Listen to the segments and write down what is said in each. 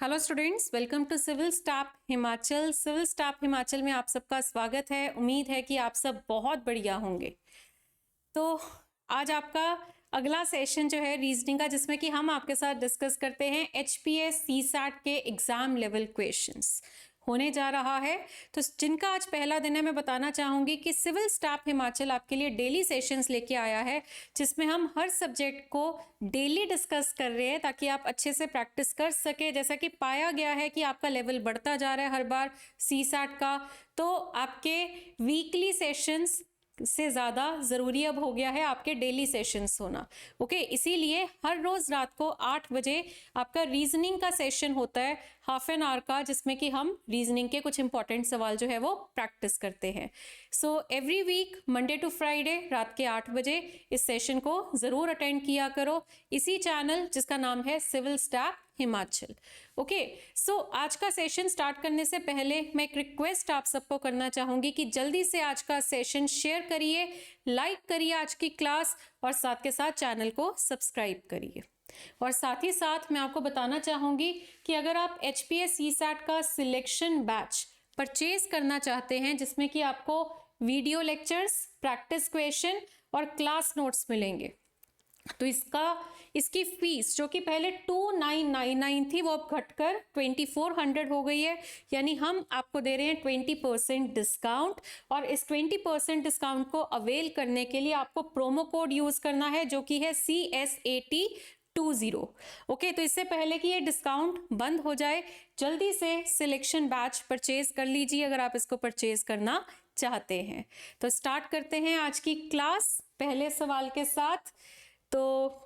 Hello students, welcome to civil staff Himachal. Civil staff Himachal में आप सबका स्वागत है। उम्मीद है कि आप सब बहुत बढ़िया होंगे। तो आज आपका अगला सेशन जो है रीजनिंग का, जिसमें कि हम आपके साथ डिस्कस करते हैं एचपीएस सीसैट के एग्जाम लेवल क्वेश्चंस होने जा रहा है। तो जिनका आज पहला दिन है, मैं बताना चाहूंगी कि सिविल स्टाफ हिमाचल आपके लिए डेली सेशंस लेके आया है, जिसमें हम हर सब्जेक्ट को डेली डिस्कस कर रहे हैं ताकि आप अच्छे से प्रैक्टिस कर सके। जैसा कि पाया गया है कि आपका लेवल बढ़ता जा रहा है हर बार सीसैट का, तो आपके वीकली सेशंस से ज़्यादा ज़रूरी अब हो गया है आपके डेली सेशंस होना। ओके, इसीलिए हर रोज़ रात को 8 बजे आपका रीजनिंग का सेशन होता है, हाफ एन आवर का, जिसमें कि हम रीजनिंग के कुछ इंपॉर्टेंट सवाल जो है वो प्रैक्टिस करते हैं। So every week Monday to Friday रात के 8 बजे इस सेशन को ज़रूर अटेंड किया करो, इसी चैनल जिसका नाम है सिविल स्टाफ हिमाचल। ओके, सो आज का सेशन स्टार्ट करने से पहले मैं एक रिक्वेस्ट आप सबको करना चाहूंगी कि जल्दी से आज का सेशन शेयर करिए, लाइक करिए आज की क्लास, और साथ के साथ चैनल को सब्सक्राइब करिए। और साथ ही साथ मैं आपको बताना चाहूंगी कि अगर आप एचपीएस सीसैट का सिलेक्शन बैच परचेज करना चाहते हैं, जिसमें कि आपको वीडियो लेक्चर्स, प्रैक्टिस क्वेश्चन और क्लास नोट्स मिलेंगे, तो इसकी फीस जो कि पहले 2999 थी, वो अब घटकर 2400 हो गई है। यानी हम आपको दे रहे हैं 20% डिस्काउंट, और इस 20% डिस्काउंट को अवेल करने के लिए आपको प्रोमो कोड यूज करना है, जो कि है CSAT20। ओके, तो इससे पहले कि ये डिस्काउंट बंद हो जाए, जल्दी से सिलेक्शन बैच परचेज कर लीजिए अगर आप इसको परचेज करना चाहते हैं। तो स्टार्ट करते हैं आज की क्लास पहले सवाल के साथ। तो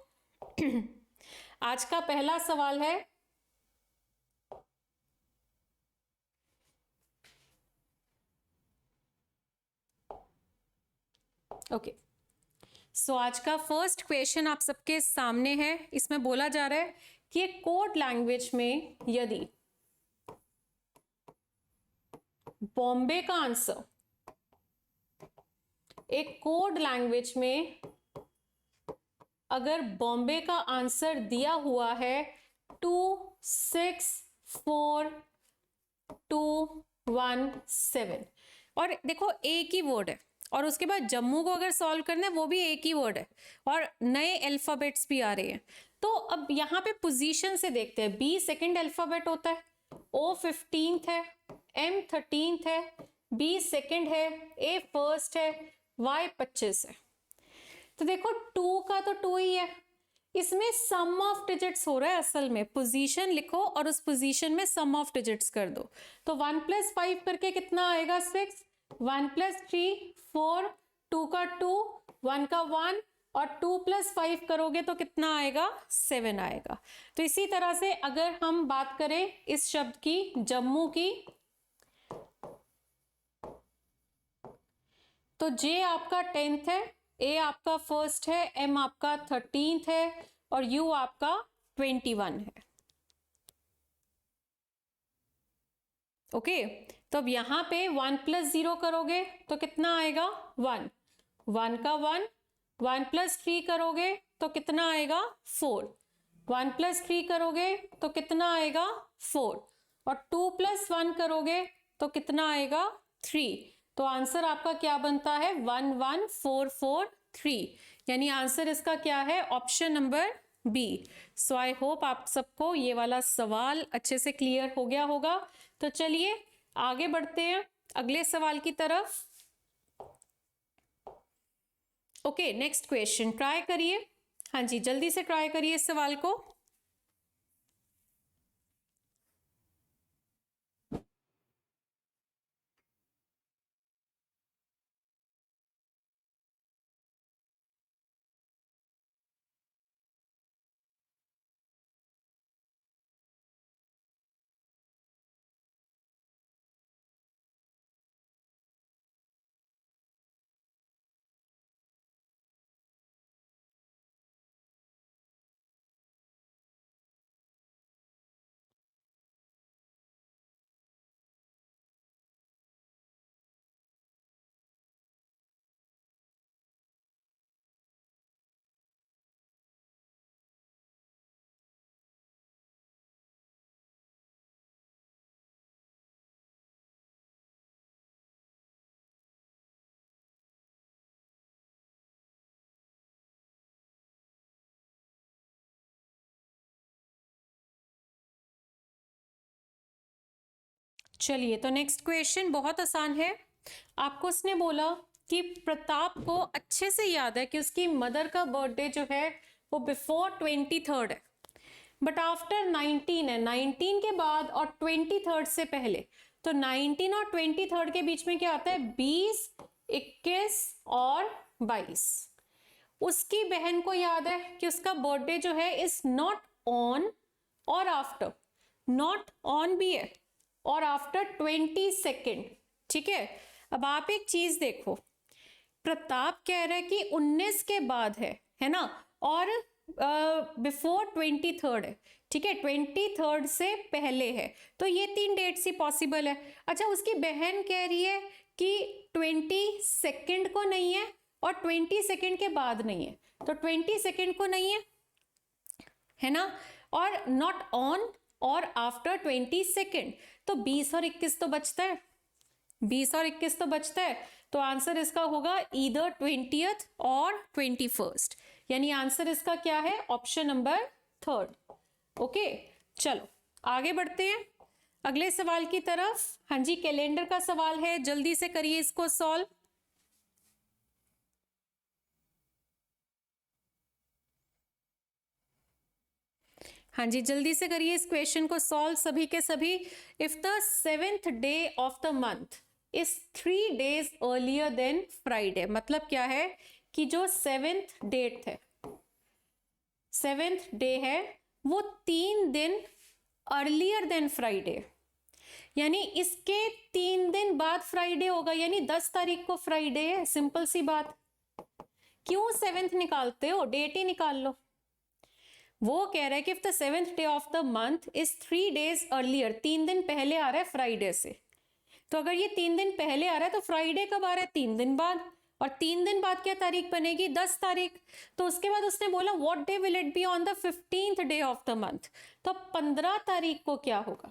आज का पहला सवाल है, ओके, सो आज का फर्स्ट क्वेश्चन आप सबके सामने है। इसमें बोला जा रहा है कि एक कोड लैंग्वेज में यदि बॉम्बे का आंसर, एक कोड लैंग्वेज में अगर बॉम्बे का आंसर दिया हुआ है 264217, और देखो एक ही वर्ड है, और उसके बाद जम्मू को अगर सॉल्व करना है वो भी एक ही वर्ड है, और नए अल्फाबेट्स भी आ रहे हैं। तो अब यहाँ पे पोजीशन से देखते हैं। बी सेकंड अल्फाबेट होता है, ओ 15th है, एम 13th है, बी सेकंड है, ए फर्स्ट है, वाई 25 है। तो देखो 2 का तो 2 ही है, इसमें सम ऑफ डिजिट्स हो रहा है। असल में पोजीशन लिखो और उस पोजीशन में सम ऑफ डिजिट्स कर दो। तो 1 + 5 करके कितना आएगा 6, 1 + 3 4, 2 का 2, 1 का 1, और 2 + 5 करोगे तो कितना आएगा 7 आएगा। तो इसी तरह से अगर हम बात करें इस शब्द की, जम्मू की, तो जे आपका 10th है, ए आपका फर्स्ट है, एम आपका 13th है, और यू आपका 21 है। ओके, तो अब यहां पे 1 + 0 करोगे तो कितना आएगा 1, 1 का 1, 1 + 3 करोगे तो कितना आएगा 4, 1 + 3 करोगे तो कितना आएगा 4, और 2 + 1 करोगे तो कितना आएगा 3। तो आंसर आपका क्या बनता है 11443, यानी आंसर इसका क्या है option number B. So I hope आप सबको ये वाला सवाल अच्छे से क्लियर हो गया होगा। तो चलिए आगे बढ़ते हैं अगले सवाल की तरफ। ओके, नेक्स्ट क्वेश्चन ट्राई करिए। हाँ जी, जल्दी से ट्राई करिए इस सवाल को। चलिए, तो नेक्स्ट क्वेश्चन बहुत आसान है। आपको उसने बोला कि प्रताप को अच्छे से याद है कि उसकी मदर का बर्थडे जो है वो बिफोर 23rd है, बट आफ्टर 19 है, 19 के बाद और 23rd से पहले। तो 19 और 23rd के बीच में क्या आता है? 20, 21 और 22। उसकी बहन को याद है कि उसका बर्थडे जो है इज नॉट ऑन और आफ्टर, नॉट ऑन भी है और आफ्टर 22nd। ठीक है, अब आप एक चीज देखो, प्रताप कह रहा है कि 19 के बाद है ना, और बिफोर 23rd है। ठीक है, 23rd से पहले है, तो ये 3 डेट्स ही पॉसिबल है। अच्छा, उसकी बहन कह रही है कि 22nd को नहीं है और 22nd के बाद नहीं है, तो 22nd को नहीं है ना, और नॉट ऑन और आफ्टर 22nd, तो 20 और 21 तो बचता है, 20 और 21 तो बचता है। तो आंसर इसका होगा ईदर 20th और 21st, यानी आंसर इसका क्या है? Option number 3rd। ओके, चलो आगे बढ़ते हैं अगले सवाल की तरफ। हाँ जी, कैलेंडर का सवाल है, जल्दी से करिए इसको सॉल्व। हाँ जी, जल्दी से करिए इस क्वेश्चन को सॉल्व सभी के सभी। If the 7th day of the month is 3 days earlier than Friday, मतलब क्या है कि जो 7th डेट है, 7th डे है, वो 3 दिन अर्लियर देन फ्राइडे, यानी इसके 3 दिन बाद फ्राइडे होगा, यानी 10 तारीख को फ्राइडे है। सिंपल सी बात, क्यों 7th निकालते हो? डेट ही निकाल लो। वो कह रहा है कि if the 7th day of the month is 3 days earlier, 3 दिन पहले आ रहा है फ्राइडे से, तो अगर ये 3 दिन पहले आ रहा है तो फ्राइडे कब आ रहा है? 3 दिन बाद, और 3 दिन बाद क्या तारीख बनेगी? 10 तारीख। तो उसके बाद उसने बोला what day will it be on the 15th day of the month, तो 15 तारीख को क्या होगा?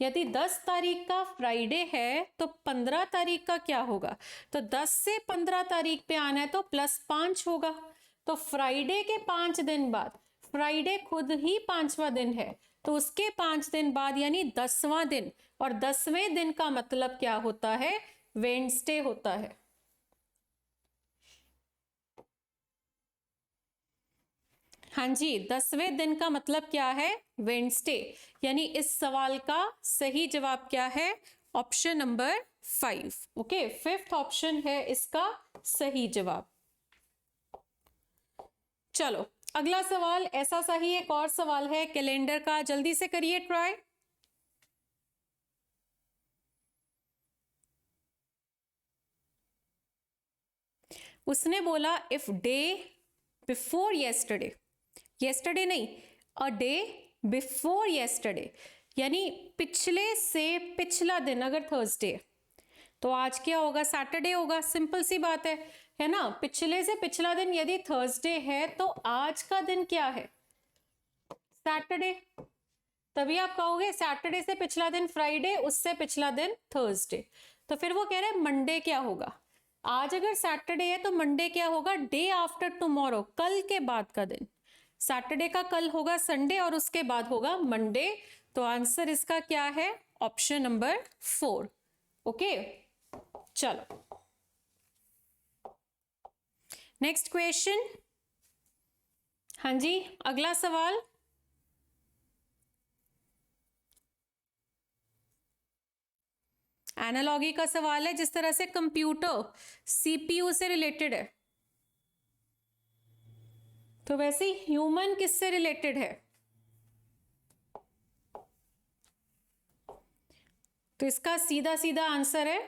यदि 10 तारीख का फ्राइडे है तो 15 तारीख का क्या होगा? तो 10 से 15 तारीख पे आना है तो +5 होगा, तो फ्राइडे के 5 दिन बाद, फ्राइडे खुद ही 5वां दिन है, तो उसके 5 दिन बाद यानी 10वां दिन, और 10वें दिन का मतलब क्या होता है? वेडनेसडे होता है। हाँ जी, 10वें दिन का मतलब क्या है? वेडनेसडे, यानी इस सवाल का सही जवाब क्या है? Option number 5। Okay, 5th option है इसका सही जवाब। चलो अगला सवाल ऐसा सा ही एक और सवाल है कैलेंडर का, जल्दी से करिए ट्राई। उसने बोला if day before yesterday, yesterday नहीं, अ डे बिफोर येस्टरडे, यानी पिछले से पिछला दिन अगर थर्सडे, तो आज क्या होगा? सैटरडे होगा। सिंपल सी बात है ना, पिछले से पिछला दिन यदि थर्सडे है तो आज का दिन क्या है? सैटरडे। तभी आप कहोगे सैटरडे से पिछला दिन फ्राइडे, उससे पिछला दिन थर्सडे, तो फिर वो कह रहे हैं मंडे क्या होगा? आज अगर सैटरडे है तो मंडे क्या होगा? डे आफ्टर टुमारो, कल के बाद का दिन। सैटरडे का कल होगा संडे और उसके बाद होगा मंडे, तो आंसर इसका क्या है? Option number 4। ओके, चलो नेक्स्ट क्वेश्चन। हाँ जी, अगला सवाल। एनालॉगी का सवाल है, जिस तरह से कंप्यूटर सीपीयू से रिलेटेड है, तो वैसे ह्यूमन किससे रिलेटेड है? तो इसका सीधा सीधा आंसर है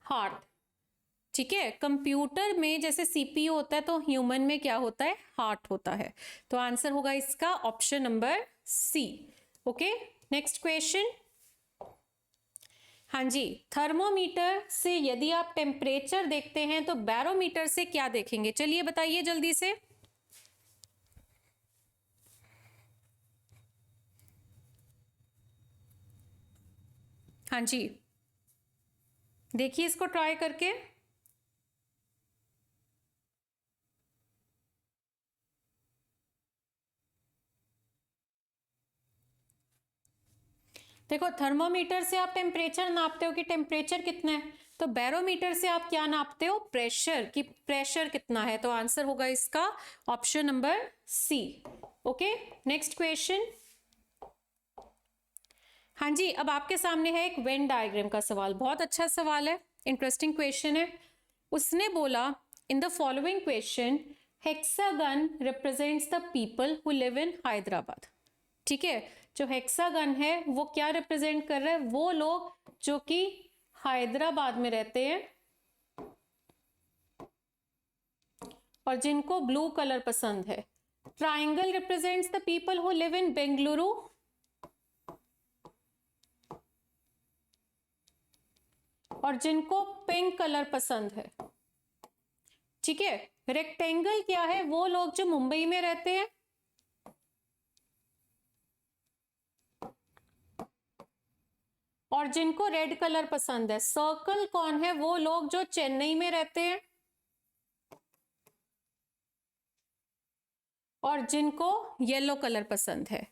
हार्ट। ठीक है, कंप्यूटर में जैसे सीपीयू होता है तो ह्यूमन में क्या होता है? हार्ट होता है, तो आंसर होगा इसका option number C. Okay, next question. हाँ जी, थर्मोमीटर से यदि आप टेम्परेचर देखते हैं तो बैरोमीटर से क्या देखेंगे? चलिए बताइए जल्दी से। हाँ जी, देखिए इसको ट्राई करके। देखो थर्मोमीटर से आप टेम्परेचर नापते हो कि टेम्परेचर कितना है, तो बैरोमीटर से आप क्या नापते हो, प्रेशर, कि प्रेशर कितना है। तो आंसर होगा इसका option number C. Okay, next question. हाँ जी, अब आपके सामने है एक वेन डायग्राम का सवाल, बहुत अच्छा सवाल है, इंटरेस्टिंग क्वेश्चन है। उसने बोला in the following question hexagon represents the people who live in Hyderabad. ठीक है, जो हेक्सागन है वो क्या रिप्रेजेंट कर रहा है, वो लोग जो कि हैदराबाद में रहते हैं और जिनको ब्लू कलर पसंद है। Triangle represents the people who live in Bengaluru और जिनको पिंक कलर पसंद है। ठीक है, रेक्टेंगल क्या है, वो लोग जो मुंबई में रहते हैं और जिनको रेड कलर पसंद है। सर्कल कौन है, वो लोग जो चेन्नई में रहते हैं और जिनको येलो कलर पसंद है।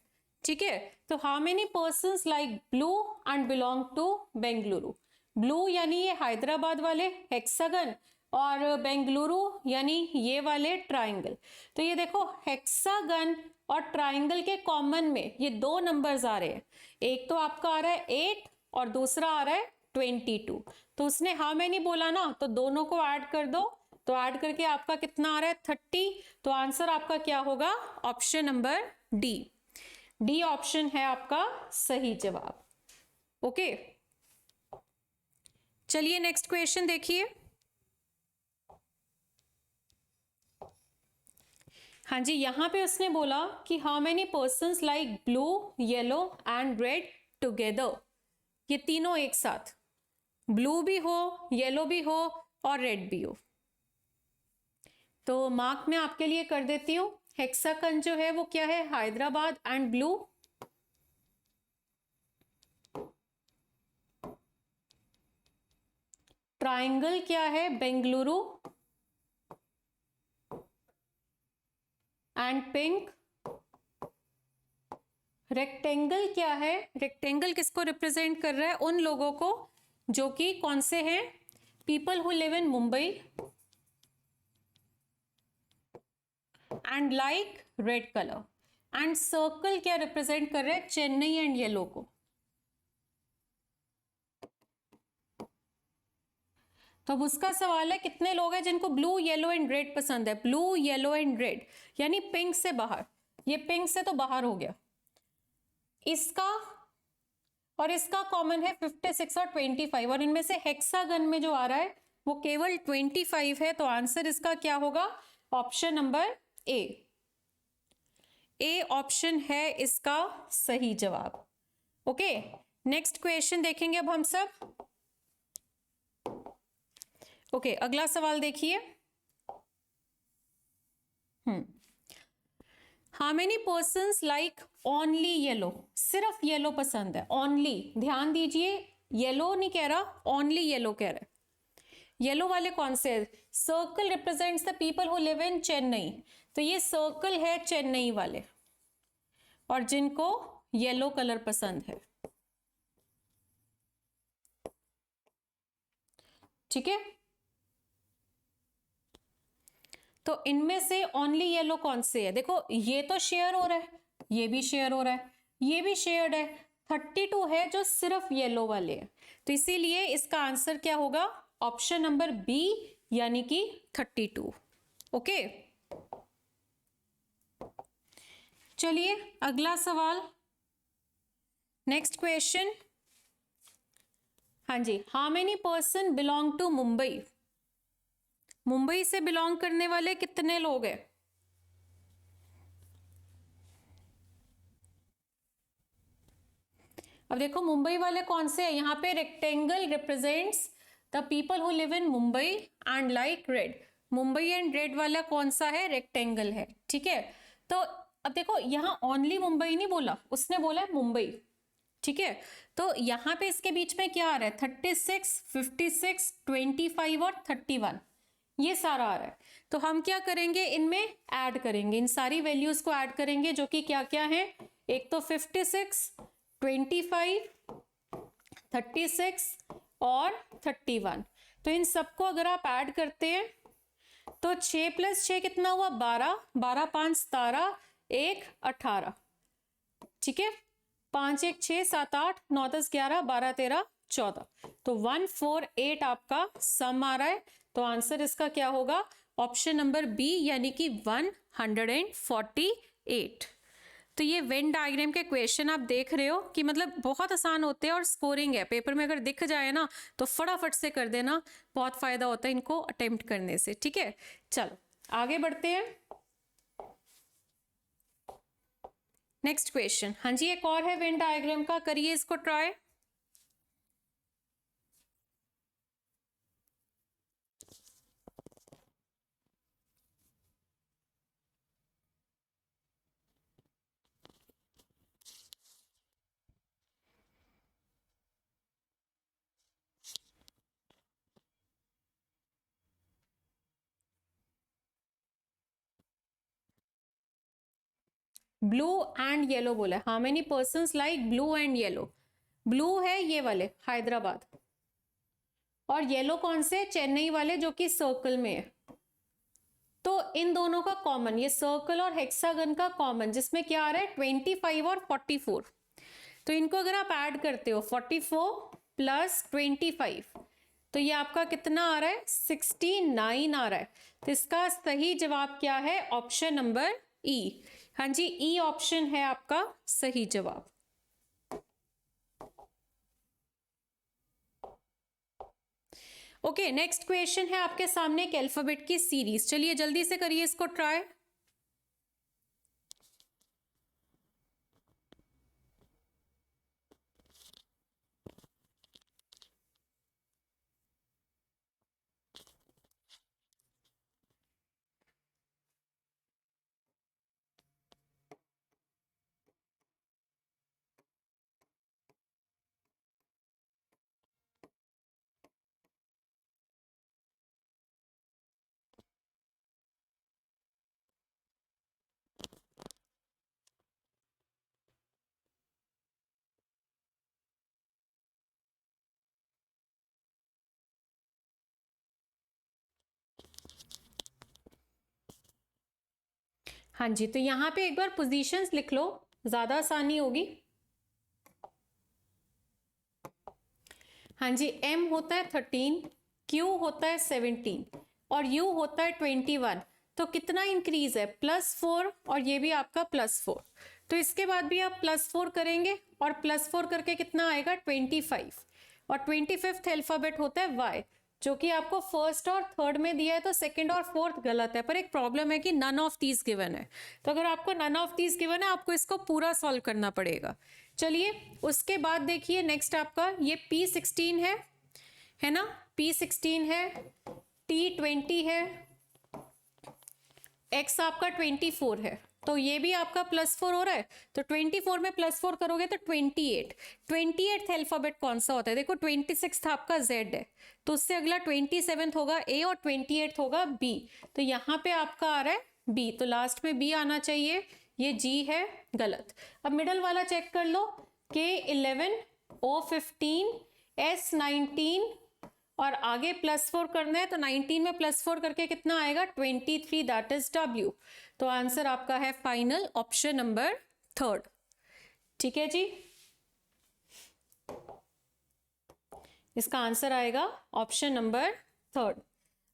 ठीक है, तो how many persons like blue and belong to Bengaluru. Blue यानी ये हैदराबाद वाले हेक्सागन और बेंगलुरु यानी ये वाले ट्राइंगल। तो ये देखो हेक्सागन और ट्राइंगल के कॉमन में ये दो नंबर्स आ रहे हैं, एक तो आपका आ रहा है 8 और दूसरा आ रहा है 22। तो उसने हाउ मेनी बोला ना, तो दोनों को ऐड कर दो, तो ऐड करके आपका कितना आ रहा है 30। तो आंसर आपका क्या होगा, option number D. D option है आपका सही जवाब। ओके, चलिए नेक्स्ट क्वेश्चन देखिए। हाँ जी, यहां पे उसने बोला कि how many persons like blue yellow and red together. ये तीनों एक साथ, ब्लू भी हो येलो भी हो और रेड भी हो। तो मार्क में आपके लिए कर देती हूं, हेक्सागन जो है वो क्या है, हैदराबाद एंड ब्लू। ट्राइंगल क्या है, बेंगलुरु एंड पिंक। रेक्टेंगल क्या है, रेक्टेंगल किसको रिप्रेजेंट कर रहा है, उन लोगों को जो कि कौन से हैं, people who live in Mumbai and like red colour. And circle क्या रिप्रेजेंट कर रहा है, चेन्नई एंड येलो को। तो अब उसका सवाल है कितने लोग हैं जिनको ब्लू येलो एंड रेड पसंद है। ब्लू येलो एंड रेड यानी पिंक से बाहर, ये पिंक से तो बाहर हो गया। इसका और इसका कॉमन है 56 और 25 और इनमें से हेक्सागन में जो आ रहा है वो केवल 25 है। तो आंसर इसका क्या होगा, option number A. A option है इसका सही जवाब। ओके, नेक्स्ट क्वेश्चन देखेंगे अब हम सब। ओके, अगला सवाल देखिए। How many persons like only yellow. सिर्फ येलो पसंद है, ओनली, ध्यान दीजिए, येलो नहीं कह रहा, ओनली येलो कह रहा है। येलो वाले कौन से, circle represents the people who live in Chennai. तो ये सर्कल है चेन्नई वाले और जिनको येलो कलर पसंद है। ठीक है, तो इनमें से ओनली येलो कौन से है, देखो ये तो शेयर हो रहा है, ये भी शेयर हो रहा है, ये भी शेयर्ड है। 32 है जो सिर्फ येलो वाले हैं। तो इसीलिए इसका आंसर क्या होगा, ऑप्शन नंबर बी यानी कि 32। ओके, चलिए अगला सवाल, नेक्स्ट क्वेश्चन। हाँ जी, how many person belong to Mumbai. Mumbai से बिलोंग करने वाले कितने लोग हैं। अब देखो मुंबई वाले कौन से हैं, यहाँ पे rectangle represents the people who live in Mumbai and like red. Mumbai and red वाला कौन सा है, रेक्टेंगल है। ठीक है, तो अब देखो यहाँ ओनली मुंबई नहीं बोला, उसने बोला है मुंबई। ठीक है, तो यहाँ पे इसके बीच में क्या आ रहा है, 36, 56, 25 और 31, ये सारा आ रहा है। तो हम क्या करेंगे, इनमें ऐड करेंगे, इन सारी वैल्यूज को ऐड करेंगे जो कि क्या क्या है, एक तो 56, 25 36 और 31। तो इन सबको अगर आप ऐड करते हैं तो 6 + 6 कितना हुआ 12, 12 5 17, 1 18, ठीक है। 5 1 6 7 8 9 10 11 12 13 14, तो 148 आपका सम आ रहा है। तो आंसर इसका क्या होगा, ऑप्शन नंबर बी यानी कि 148। तो ये वेन डायग्राम के क्वेश्चन आप देख रहे हो कि मतलब बहुत आसान होते हैं और स्कोरिंग है, पेपर में अगर दिख जाए ना तो फटाफट से कर देना, बहुत फायदा होता है इनको अटेम्प्ट करने से, ठीक है। चलो आगे बढ़ते हैं, नेक्स्ट क्वेश्चन। हाँ जी, एक और है वेन डायग्राम का, करिए इसको ट्राई। ब्लू एंड येलो बोला, how many persons like blue and yellow. Blue है ये वाले हैदराबाद, और येलो कौन से, चेन्नई वाले जो कि सर्कल में है। तो इन दोनों का कॉमन, ये सर्कल और हेक्सागन का कॉमन, जिसमें क्या आ रहा है 25 और 44। तो इनको अगर आप ऐड करते हो 44 + 25, तो ये आपका कितना आ रहा है 69 आ रहा है। तो इसका सही जवाब क्या है, ऑप्शन नंबर ई। हाँ जी, ई ऑप्शन है आपका सही जवाब। ओके, नेक्स्ट क्वेश्चन है आपके सामने एक अल्फाबेट की सीरीज, चलिए जल्दी से करिए इसको ट्राई। हाँ जी, तो यहां पे एक बार पोजीशंस लिख लो, ज्यादा आसानी होगी। हाँ जी, M होता है 13, Q होता है 17 और U होता है 21। तो कितना इंक्रीज है, +4, और ये भी आपका +4। तो इसके बाद भी आप +4 करेंगे और +4 करके कितना आएगा 25, और 25th अल्फाबेट होता है Y, जो कि आपको फर्स्ट और थर्ड में दिया है। तो सेकंड और फोर्थ गलत है, पर एक प्रॉब्लम है कि नन ऑफ दीज गिवन है। तो अगर आपको नन ऑफ दीज गिवन है, आपको इसको पूरा सॉल्व करना पड़ेगा। चलिए उसके बाद देखिए नेक्स्ट आपका ये P16 है ना, P16 है, T20 है, X आपका 24 है, तो ये भी आपका +4 हो रहा है। तो 24 में +4 करोगे तो 28। 28th अल्फाबेट कौन सा होता है, देखो 26th आपका Z है, तो उससे अगला 27th होगा A और 28th होगा B। तो यहाँ पे आपका आ रहा है B, तो लास्ट में B आना चाहिए, ये G है, गलत। अब मिडल वाला चेक कर लो, K11, O15, S19, और आगे +4 करना है, तो 19 में +4 करके कितना आएगा 23, दैट इज W। तो आंसर आपका है फाइनल ऑप्शन नंबर 3, ठीक है जी। इसका आंसर आएगा ऑप्शन नंबर 3।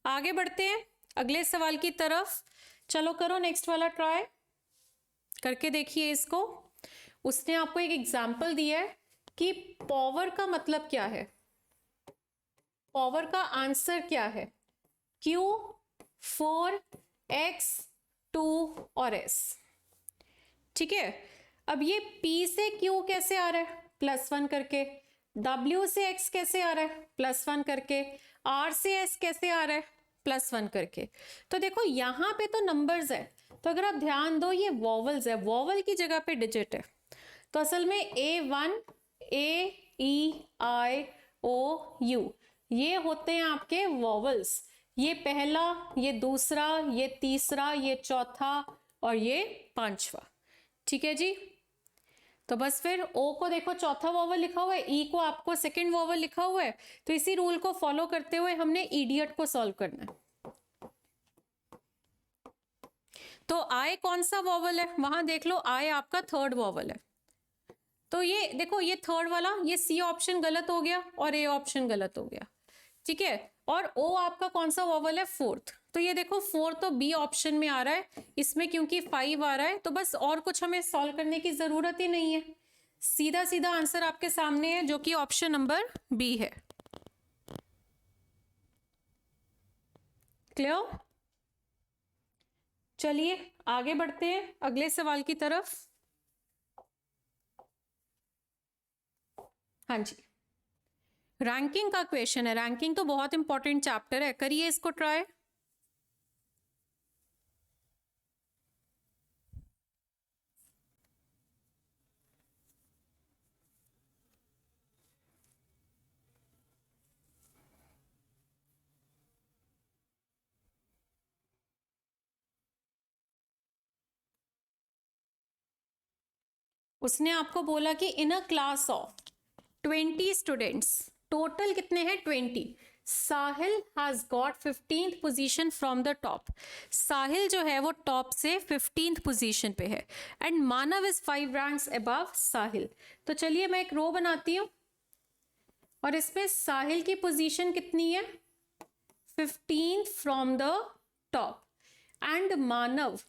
आगे बढ़ते हैं अगले सवाल की तरफ, चलो करो नेक्स्ट वाला ट्राई करके देखिए इसको। उसने आपको एक एग्जाम्पल दिया है कि पावर का मतलब क्या है, पावर का आंसर क्या है, Q, 4, X, 2 और S, ठीक है। अब ये P से Q कैसे आ रहा है +1 करके, W से X कैसे आ रहा है +1 करके, R से S कैसे आ रहा है +1 करके। तो देखो यहाँ पे तो नंबर्स है, तो अगर आप ध्यान दो ये वॉवल्स है, वॉवल की जगह पे डिजिट है। तो असल में A1, A, E, I, O, U ये होते हैं आपके वॉवल्स, ये पहला, ये दूसरा, ये तीसरा, ये चौथा और ये पांचवा, ठीक है जी। तो बस फिर ओ को देखो चौथा वोवल लिखा हुआ है, ई को आपको सेकंड वोवल लिखा हुआ है, तो इसी रूल को फॉलो करते हुए हमने इडियट को सॉल्व करना है। तो आई कौन सा वोवल है, वहां देख लो, आई आपका थर्ड वोवल है। तो ये देखो, ये थर्ड वाला, ये सी ऑप्शन गलत हो गया और ए ऑप्शन गलत हो गया, ठीक है। और ओ आपका कौन सा वोवल है, फोर्थ। तो ये देखो फोर्थ तो बी ऑप्शन में आ रहा है, इसमें क्योंकि 5 आ रहा है, तो बस और कुछ हमें सॉल्व करने की जरूरत ही नहीं है, सीधा सीधा आंसर आपके सामने है, जो कि ऑप्शन नंबर बी है। क्लियर? चलिए आगे बढ़ते हैं अगले सवाल की तरफ। हाँ जी, रैंकिंग का क्वेश्चन है। रैंकिंग तो बहुत इंपॉर्टेंट चैप्टर है, करिए इसको ट्राई। उसने आपको बोला कि in a class of 20 students, total कितने हैं, 20, Sahil has got 15th position from the top. Sahil जो है वो टॉप से 15th पोजीशन पे है, and Manav is 5 ranks above Sahil. तो चलिए मैं एक रो बनाती हूं, और इसमें साहिल की पोजीशन कितनी है, 15th from the top, and Manav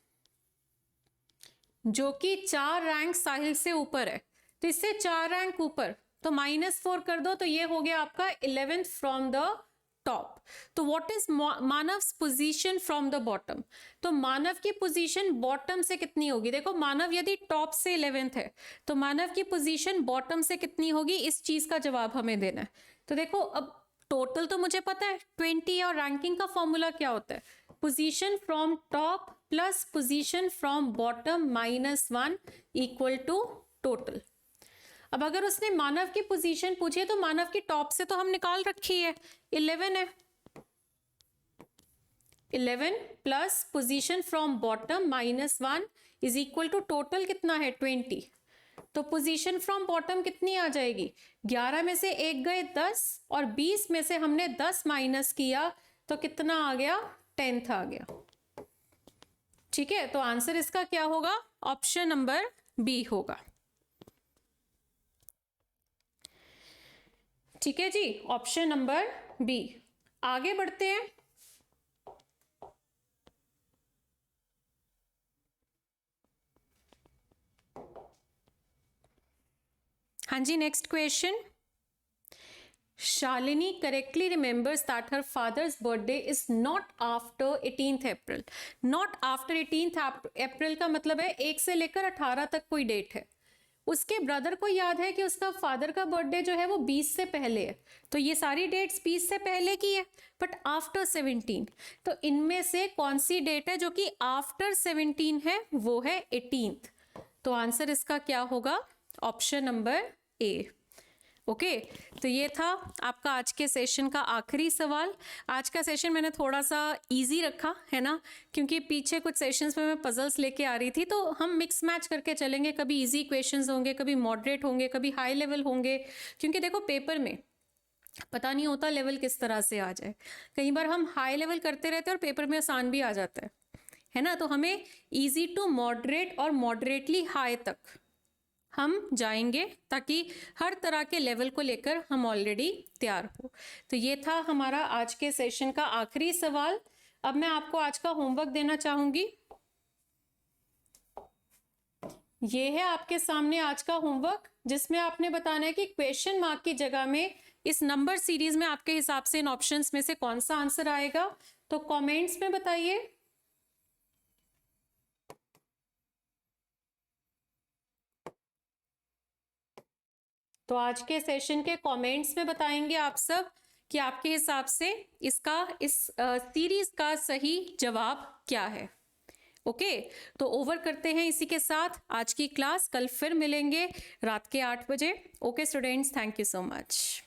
जो कि 4 रैंक साहिल से ऊपर है, तो इससे 4 रैंक ऊपर, तो -4 कर दो, तो ये हो गया आपका 11th फ्रॉम द टॉप। तो what is Manav's position from the bottom, तो मानव की पोजीशन बॉटम से कितनी होगी, देखो मानव यदि टॉप से 11th है, तो मानव की पोजीशन बॉटम से कितनी होगी, इस चीज का जवाब हमें देना है। तो देखो अब टोटल तो मुझे पता है 20, और रैंकिंग का फॉर्मूला क्या होता है, position from top plus position from bottom -1 equal to total. अब अगर उसने मानव की पोजीशन पूछी है, तो मानव की टॉप से तो हम निकाल रखी है, 11 है, 11 plus position from bottom -1 is equal to total कितना है, 20। तो पोजीशन फ्रॉम बॉटम कितनी आ जाएगी, 11 में से 1 गए 10, और 20 में से हमने 10 माइनस किया, तो कितना आ गया, 10th आ गया, ठीक है। तो आंसर इसका क्या होगा, ऑप्शन नंबर बी होगा, ठीक है जी, ऑप्शन नंबर बी। आगे बढ़ते हैं। हाँ जी, next question. Shalini correctly remembers that her father's birthday is not after 18th April. Not after 18th April का मतलब है 1 से लेकर 18 तक कोई डेट है। उसके ब्रदर को याद है कि उसका फादर का बर्थडे जो है वो 20 से पहले है, तो ये सारी डेट्स 20 से पहले की है, बट आफ्टर 17, तो इनमें से कौन सी डेट है जो कि आफ्टर 17 है, वो है 18th। तो आंसर इसका क्या होगा, ऑप्शन नंबर ए। ओके, तो ये था आपका आज के सेशन का आखिरी सवाल। आज का सेशन मैंने थोड़ा सा इजी रखा है ना, क्योंकि पीछे कुछ सेशंस में मैं पजल्स लेके आ रही थी, तो हम मिक्स मैच करके चलेंगे, कभी इजी क्वेश्चंस होंगे, कभी मॉडरेट होंगे, कभी हाई लेवल होंगे, क्योंकि देखो पेपर में पता नहीं होता लेवल किस तरह से आ जाए, कई बार हम हाई लेवल करते रहते हैं और पेपर में आसान भी आ जाता है ना। तो हमें ईजी टू मॉडरेट और मॉडरेटली हाई तक हम जाएंगे, ताकि हर तरह के लेवल को लेकर हम ऑलरेडी तैयार हो। तो ये था हमारा आज के सेशन का आखिरी सवाल। अब मैं आपको आज का होमवर्क देना चाहूंगी। ये है आपके सामने आज का होमवर्क, जिसमें आपने बताना है कि क्वेश्चन मार्क की जगह में इस नंबर सीरीज में आपके हिसाब से इन ऑप्शंस में से कौन सा आंसर आएगा। तो कमेंट्स में बताइए। तो आज के सेशन के कमेंट्स में बताएंगे आप सब कि आपके हिसाब से इसका इस सीरीज का सही जवाब क्या है। ओके, तो ओवर करते हैं इसी के साथ आज की क्लास। कल फिर मिलेंगे रात के 8 बजे। Okay students, thank you so much.